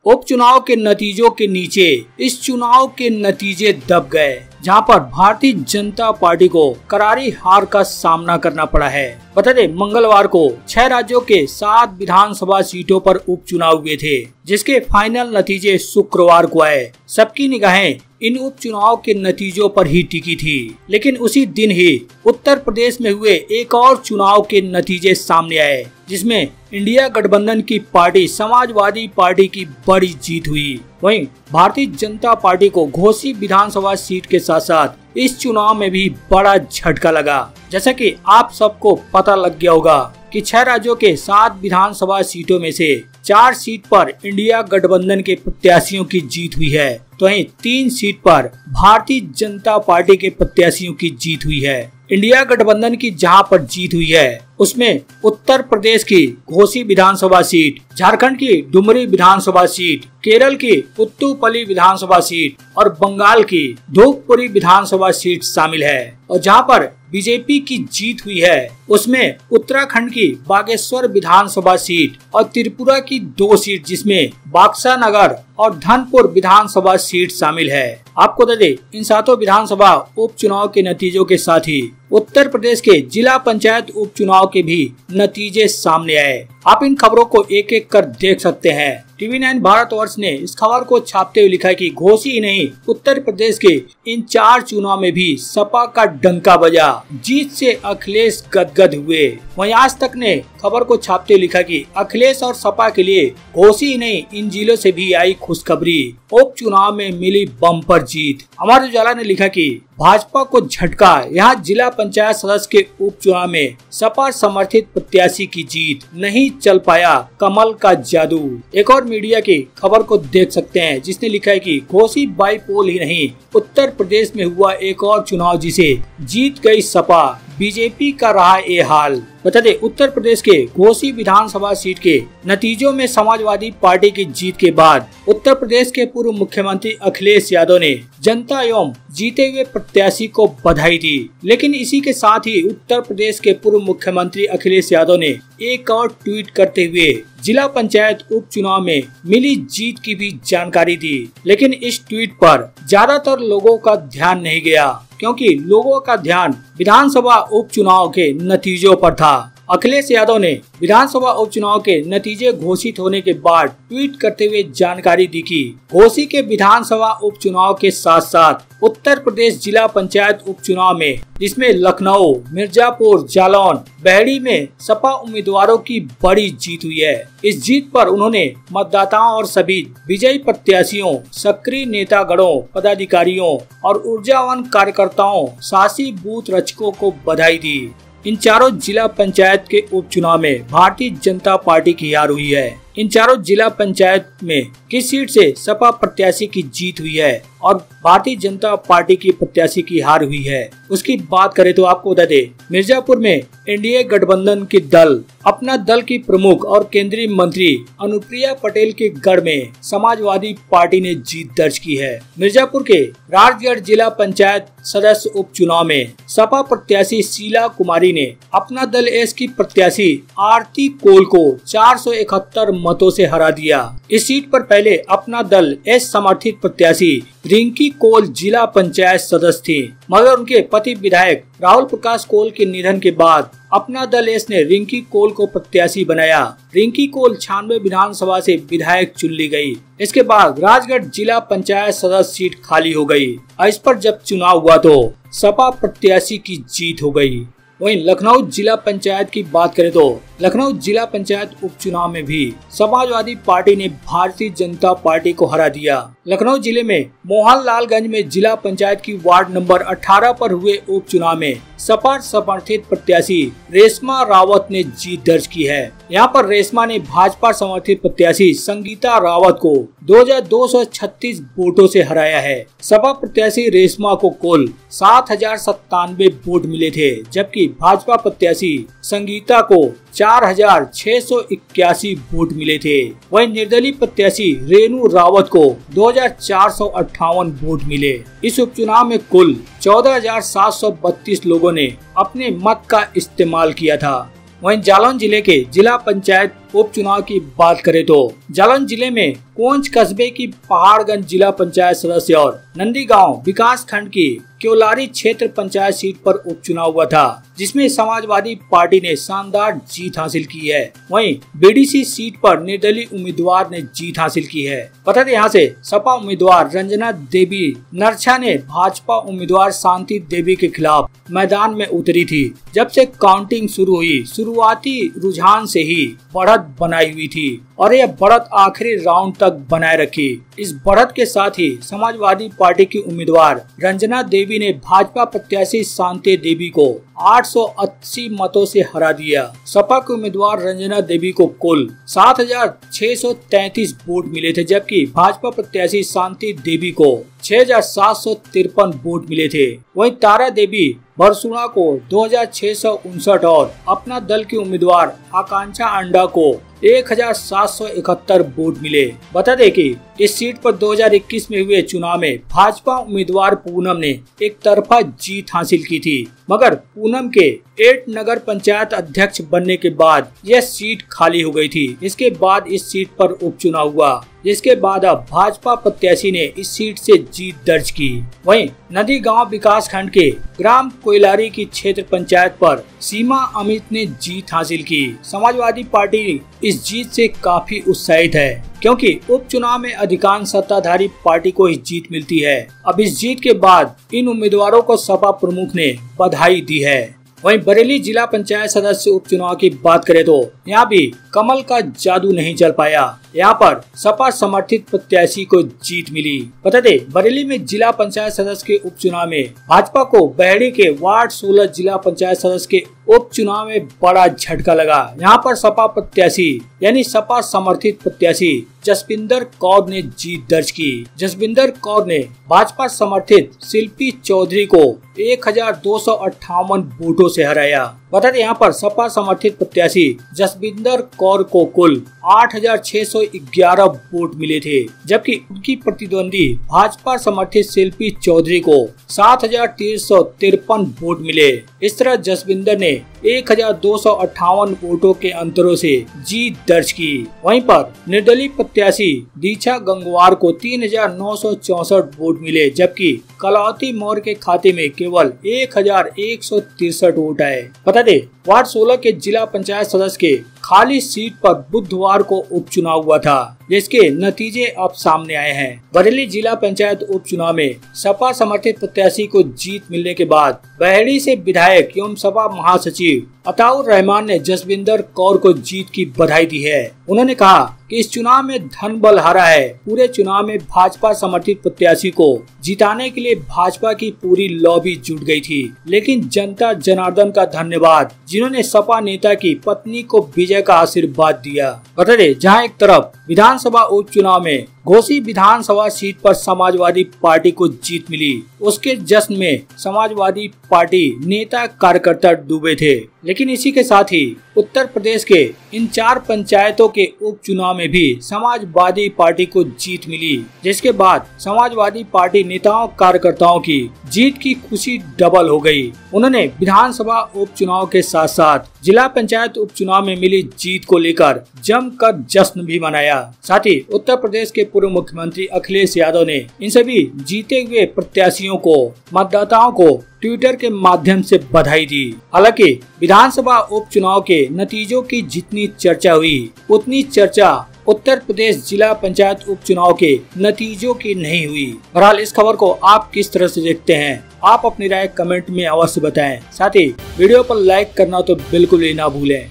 उपचुनाव के नतीजों के नीचे इस चुनाव के नतीजे दब गए, जहां पर भारतीय जनता पार्टी को करारी हार का सामना करना पड़ा है। बता दें, मंगलवार को 6 राज्यों के 7 विधानसभा सीटों पर उपचुनाव हुए थे, जिसके फाइनल नतीजे शुक्रवार को आए। सबकी निगाहें इन उपचुनाव के नतीजों पर ही टिकी थी, लेकिन उसी दिन ही उत्तर प्रदेश में हुए एक और चुनाव के नतीजे सामने आए, जिसमें इंडिया गठबंधन की पार्टी समाजवादी पार्टी की बड़ी जीत हुई। वहीं भारतीय जनता पार्टी को घोसी विधानसभा सीट के साथ साथ इस चुनाव में भी बड़ा झटका लगा। जैसा कि आप सबको पता लग गया होगा कि 6 राज्यों के 7 विधानसभा सीटों में से 4 सीट पर इंडिया गठबंधन के प्रत्याशियों की जीत हुई है, तो वहीं 3 सीट पर भारतीय जनता पार्टी के प्रत्याशियों की जीत हुई है। इंडिया गठबंधन की जहां पर जीत हुई है, उसमें उत्तर प्रदेश की घोसी विधानसभा सीट, झारखंड की डुमरी विधानसभा सीट, केरल की पुत्तुपल्ली विधानसभा सीट और बंगाल की धूपपुरी विधानसभा सीट शामिल है। और जहां पर बीजेपी की जीत हुई है, उसमें उत्तराखंड की बागेश्वर विधानसभा सीट और त्रिपुरा की 2 सीट, जिसमें बाक्सा नगर और धनपुर विधानसभा सीट शामिल है। आपको बता दें, इन 7 विधानसभा उपचुनाव के नतीजों के साथ ही उत्तर प्रदेश के जिला पंचायत उपचुनाव के भी नतीजे सामने आए। आप इन खबरों को एक एक कर देख सकते हैं। TV9 भारतवर्ष ने इस खबर को छापते हुए लिखा है कि घोसी ही नहीं, उत्तर प्रदेश के इन 4 चुनाव में भी सपा का डंका बजा, जीत से अखिलेश गदगद हुए। वहीं आज तक ने खबर को छापते हुए लिखा कि अखिलेश और सपा के लिए घोसी ही नहीं, इन जिलों से भी आई खुशखबरी, उपचुनाव में मिली बम्पर जीत। अमर उजाला ने लिखा कि भाजपा को झटका, यहाँ जिला पंचायत सदस्य के उपचुनाव में सपा समर्थित प्रत्याशी की जीत, नहीं चल पाया कमल का जादू। एक और मीडिया की खबर को देख सकते हैं, जिसने लिखा है कि घोसी बाईपोल ही नहीं, उत्तर प्रदेश में हुआ एक और चुनाव जिसे जीत गई सपा, बीजेपी का रहा ये हाल। बता दें, उत्तर प्रदेश के घोसी विधानसभा सीट के नतीजों में समाजवादी पार्टी की जीत के बाद उत्तर प्रदेश के पूर्व मुख्यमंत्री अखिलेश यादव ने जनता एवं जीते हुए प्रत्याशी को बधाई दी। लेकिन इसी के साथ ही उत्तर प्रदेश के पूर्व मुख्यमंत्री अखिलेश यादव ने एक और ट्वीट करते हुए जिला पंचायत उपचुनाव में मिली जीत की भी जानकारी दी। लेकिन इस ट्वीट पर ज्यादातर लोगों का ध्यान नहीं गया, क्योंकि लोगों का ध्यान विधानसभा उपचुनाव के नतीजों पर था। अखिलेश यादव ने विधानसभा उपचुनाव के नतीजे घोषित होने के बाद ट्वीट करते हुए जानकारी दी कि घोसी के विधानसभा उपचुनाव के साथ साथ उत्तर प्रदेश जिला पंचायत उपचुनाव में, जिसमें लखनऊ, मिर्जापुर, जालौन, बहरी में सपा उम्मीदवारों की बड़ी जीत हुई है। इस जीत पर उन्होंने मतदाताओं और सभी विजयी प्रत्याशियों, सक्रिय नेतागणों, पदाधिकारियों और ऊर्जावान कार्यकर्ताओं, साहसी बूथ रचकों को बधाई दी। इन 4 जिला पंचायत के उपचुनाव में भारतीय जनता पार्टी की हार हुई है। इन 4 जिला पंचायत में किस सीट से सपा प्रत्याशी की जीत हुई है और भारतीय जनता पार्टी की प्रत्याशी की हार हुई है, उसकी बात करें तो आपको बता दें, मिर्जापुर में एनडीए गठबंधन की दल अपना दल की प्रमुख और केंद्रीय मंत्री अनुप्रिया पटेल के गढ़ में समाजवादी पार्टी ने जीत दर्ज की है। मिर्जापुर के राजगढ़ जिला पंचायत सदस्य उपचुनाव में सपा प्रत्याशी शीला कुमारी ने अपना दल एस की प्रत्याशी आरती कोल को 471 मतों से हरा दिया। इस सीट पर पहले अपना दल एस समर्थित प्रत्याशी रिंकी कोल जिला पंचायत सदस्य थी, मगर उनके पति विधायक राहुल प्रकाश कोल के निधन के बाद अपना दल एस ने रिंकी कोल को प्रत्याशी बनाया। रिंकी कोल 96 विधानसभा से विधायक चुन ली गई। इसके बाद राजगढ़ जिला पंचायत सदस्य सीट खाली हो गई। इस पर जब चुनाव हुआ तो सपा प्रत्याशी की जीत हो गई। वहीं लखनऊ जिला पंचायत की बात करें तो लखनऊ जिला पंचायत उपचुनाव में भी समाजवादी पार्टी ने भारतीय जनता पार्टी को हरा दिया। लखनऊ जिले में मोहनलालगंज में जिला पंचायत की वार्ड नंबर 18 पर हुए उपचुनाव में सपा समर्थित प्रत्याशी रेशमा रावत ने जीत दर्ज की है। यहाँ पर रेशमा ने भाजपा समर्थित प्रत्याशी संगीता रावत को 2236 वोटों से हराया है। सपा प्रत्याशी रेशमा को कुल 7097 वोट मिले थे, जबकि भाजपा प्रत्याशी संगीता को 4681 वोट मिले थे। वहीं निर्दलीय प्रत्याशी रेणु रावत को 2458 वोट मिले। इस उपचुनाव में कुल 14732 लोगों ने अपने मत का इस्तेमाल किया था। वहीं जालौन जिले के जिला पंचायत उपचुनाव की बात करें तो जालौन जिले में कोंच कस्बे की पहाड़गंज जिला पंचायत सदस्य और नंदी गांव विकास खंड की क्योलारी क्षेत्र पंचायत सीट पर उपचुनाव हुआ था, जिसमें समाजवादी पार्टी ने शानदार जीत हासिल की है। वहीं बीडीसी सीट पर निर्दलीय उम्मीदवार ने जीत हासिल की है। बता दें, यहाँ से सपा उम्मीदवार रंजना देवी नरछा ने भाजपा उम्मीदवार शांति देवी के खिलाफ मैदान में उतरी थी। जब से काउंटिंग शुरू हुई, शुरुआती रुझान से ही बढ़त बनाई हुई थी और यह बढ़त आखिरी राउंड तक बनाए रखी। इस बढ़त के साथ ही समाजवादी पार्टी की उम्मीदवार रंजना देवी ने भाजपा प्रत्याशी शांति देवी को 880 मतों से हरा दिया। सपा के उम्मीदवार रंजना देवी को कुल 7,633 वोट मिले थे, जबकि भाजपा प्रत्याशी शांति देवी को 6,753 वोट मिले थे। वहीं तारा देवी बरसुणा को 2,659 और अपना दल के उम्मीदवार आकांक्षा अंडा को 1,771 वोट मिले। बता दें कि इस सीट पर 2021 में हुए चुनाव में भाजपा उम्मीदवार पूनम ने एक तरफा जीत हासिल की थी, मगर पूनम के 8 नगर पंचायत अध्यक्ष बनने के बाद यह सीट खाली हो गई थी। इसके बाद इस सीट पर उपचुनाव हुआ, जिसके बाद अब भाजपा प्रत्याशी ने इस सीट से जीत दर्ज की। वहीं नदी गांव विकास खंड के ग्राम कोयलारी की क्षेत्र पंचायत पर सीमा अमित ने जीत हासिल की। समाजवादी पार्टी इस जीत से काफी उत्साहित है, क्योंकि उपचुनाव में अधिकांश सत्ताधारी पार्टी को ही जीत मिलती है। अब इस जीत के बाद इन उम्मीदवारों को सपा प्रमुख ने बधाई दी है। वहीं बरेली जिला पंचायत सदस्य उपचुनाव की बात करें तो यहाँ भी कमल का जादू नहीं चल पाया। यहाँ पर सपा समर्थित प्रत्याशी को जीत मिली। बता दें, बरेली में जिला पंचायत सदस्य के उपचुनाव में भाजपा को बहेड़ी के वार्ड 16 जिला पंचायत सदस्य के उपचुनाव में बड़ा झटका लगा। यहाँ पर सपा प्रत्याशी यानी सपा समर्थित प्रत्याशी जसविंदर कौर ने जीत दर्ज की। जसविंदर कौर ने भाजपा समर्थित शिल्पी चौधरी को 1,258 वोटों से हराया। बता दें, यहाँ पर सपा समर्थित प्रत्याशी जसविंदर कौर को कुल 8,611 वोट मिले थे, जबकि उनकी प्रतिद्वंदी भाजपा समर्थित शिल्पी चौधरी को 7,353 वोट मिले। इस तरह जसविंदर ने 1,258 वोटों के अंतरों से जीत दर्ज की। वहीं पर निर्दलीय प्रत्याशी दीक्षा गंगवार को 3,964 वोट मिले, जबकि कलावती मौर्य के खाते में केवल 1,163 वोट आए। बता दें, वार्ड 16 के जिला पंचायत सदस्य के खाली सीट पर बुधवार को उपचुनाव हुआ था, जिसके नतीजे अब सामने आए हैं। बरेली जिला पंचायत उपचुनाव में सपा समर्थित प्रत्याशी को जीत मिलने के बाद बहेड़ी से विधायक एवं सपा महासचिव अताउर रहमान ने जसविंदर कौर को जीत की बधाई दी है। उन्होंने कहा कि इस चुनाव में धन बल हारा है। पूरे चुनाव में भाजपा समर्थित प्रत्याशी को जिताने के लिए भाजपा की पूरी लॉबी जुट गई थी, लेकिन जनता जनार्दन का धन्यवाद, जिन्होंने सपा नेता की पत्नी को विजय का आशीर्वाद दिया। बता दें, जहां एक तरफ विधानसभा उपचुनाव में घोसी विधानसभा सीट पर समाजवादी पार्टी को जीत मिली, उसके जश्न में समाजवादी पार्टी नेता कार्यकर्ता डूबे थे। लेकिन इसी के साथ ही उत्तर प्रदेश के इन 4 पंचायतों के उपचुनाव में भी समाजवादी पार्टी को जीत मिली, जिसके बाद समाजवादी पार्टी नेताओं कार्यकर्ताओं की जीत की खुशी डबल हो गई। उन्होंने विधानसभा उपचुनाव के साथ साथ जिला पंचायत उपचुनाव में मिली जीत को लेकर जमकर जश्न भी मनाया। साथ ही उत्तर प्रदेश के पूर्व मुख्यमंत्री अखिलेश यादव ने इन सभी जीते हुए प्रत्याशियों को, मतदाताओं को ट्विटर के माध्यम से बधाई दी। हालांकि विधानसभा उपचुनाव के नतीजों की जितनी चर्चा हुई, उतनी चर्चा उत्तर प्रदेश जिला पंचायत उपचुनाव के नतीजों की नहीं हुई। बहरहाल इस खबर को आप किस तरह से देखते हैं, आप अपनी राय कमेंट में अवश्य बताएं। साथ ही वीडियो पर लाइक करना तो बिल्कुल ही ना भूलें।